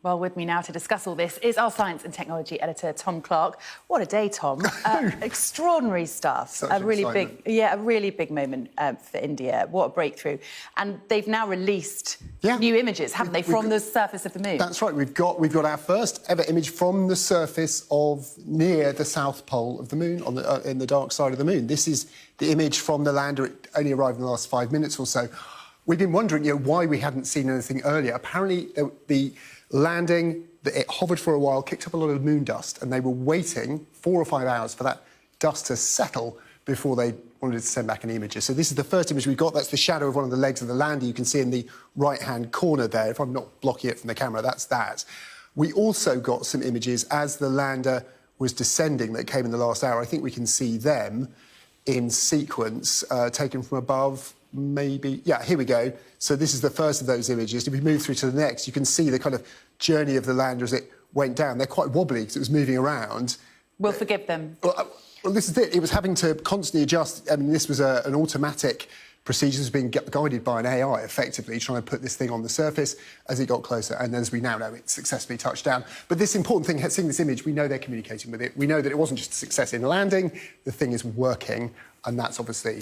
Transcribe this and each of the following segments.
Well, with me now to discuss all this is our science and technology editor, Tom Clark. What a day, Tom. Extraordinary stuff. Such a really excitement. a really big moment for India. What a breakthrough. And they've now released new images, haven't they, from the surface of the moon? That's right. We've got our first ever image from the surface of near the south pole of the moon, on the, in the dark side of the moon. This is the image from the lander. It only arrived in the last 5 minutes or so. We've been wondering, why we hadn't seen anything earlier. Apparently, the landing, it hovered for a while, kicked up a lot of moon dust, and they were waiting 4 or 5 hours for that dust to settle before they wanted to send back any images. So this is the first image we've got. That's the shadow of one of the legs of the lander. You can see in the right-hand corner there. If I'm not blocking it from the camera, that's that. We also got some images as the lander was descending that came in the last hour. I think we can see them in sequence, taken from above, maybe. Yeah, here we go. So this is the first of those images. If we move through to the next, you can see the kind of journey of the lander as it went down. They're quite wobbly because it was moving around. We'll forgive them. Well, this is it. It was having to constantly adjust. I mean, this was an automatic procedure. It was being guided by an AI, effectively, trying to put this thing on the surface as it got closer. And as we now know, it successfully touched down. But this important thing, seeing this image, we know they're communicating with it. We know that it wasn't just a success in landing. The thing is working, and that's obviously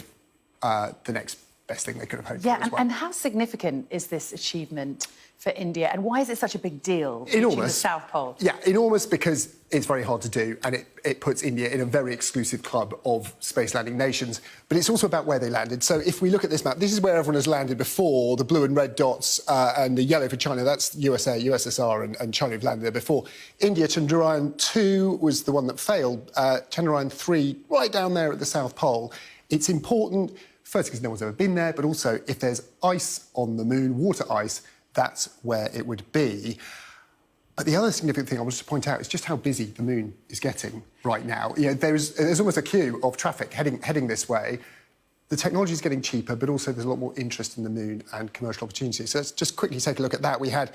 the next best thing they could have hoped for as well. And how significant is this achievement for India, and why is it such a big deal, reaching the South Pole? Yeah, enormous because it's very hard to do, and it puts India in a very exclusive club of space landing nations. But it's also about where they landed. So if we look at this map, this is where everyone has landed before. The blue and red dots and the yellow for China, that's USA, USSR and China have landed there before. India, Chandrayaan-2 was the one that failed. Chandrayaan-3, right down there at the South Pole. It's important, first because no one's ever been there, but also if there's ice on the moon, water ice, that's where it would be. But the other significant thing I wanted to point out is just how busy the moon is getting right now. There's almost a queue of traffic heading this way. The technology is getting cheaper, but also there's a lot more interest in the moon and commercial opportunities. So let's just quickly take a look at that. We had,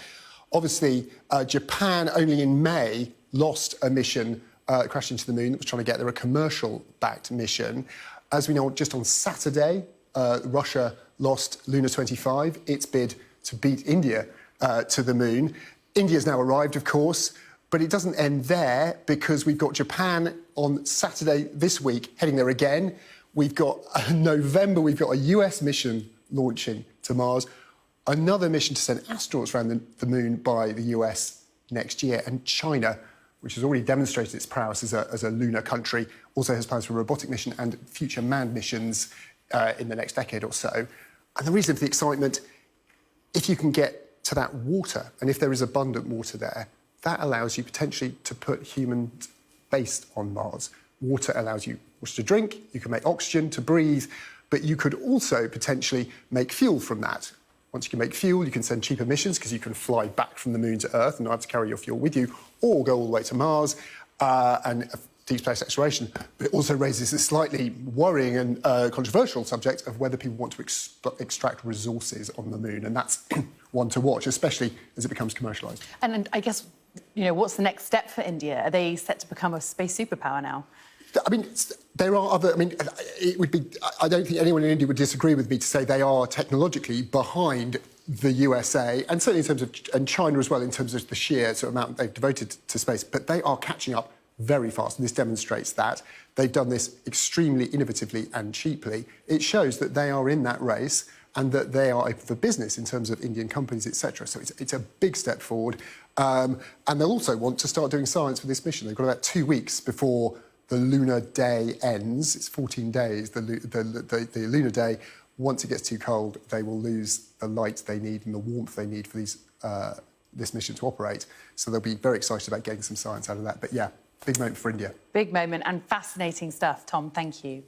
obviously, Japan only in May lost a mission, crashed into the moon that was trying to get there, a commercial-backed mission. As we know, just on Saturday, Russia lost Luna 25, its bid to beat India to the moon. India's now arrived, of course, but it doesn't end there because we've got Japan on Saturday this week heading there again. We've got November, we've got a US mission launching to Mars, another mission to send astronauts around the moon by the US next year, and China, which has already demonstrated its prowess as a lunar country, also has plans for a robotic mission and future manned missions in the next decade or so. And the reason for the excitement, if you can get to that water, and if there is abundant water there, that allows you potentially to put humans based on Mars. Water allows you water to drink, you can make oxygen to breathe, but you could also potentially make fuel from that. Once you can make fuel, you can send cheaper missions because you can fly back from the moon to Earth and not have to carry your fuel with you, or go all the way to Mars and deep space exploration. But it also raises a slightly worrying and controversial subject of whether people want to extract resources on the moon, and that's one to watch, especially as it becomes commercialised. And I guess, what's the next step for India? Are they set to become a space superpower now? I mean, there are other... I mean, it would be... I don't think anyone in India would disagree with me to say they are technologically behind the USA, and certainly in terms of... and China as well, in terms of the sheer sort of amount they've devoted to space. But they are catching up very fast, and this demonstrates that. They've done this extremely innovatively and cheaply. It shows that they are in that race and that they are open for business in terms of Indian companies, etc. So it's a big step forward. And they'll also want to start doing science for this mission. They've got about 2 weeks before the lunar day ends. It's 14 days, the lunar day. Once it gets too cold, they will lose the light they need and the warmth they need for this mission to operate. So they'll be very excited about getting some science out of that. But yeah, big moment for India. Big moment and fascinating stuff. Tom, thank you.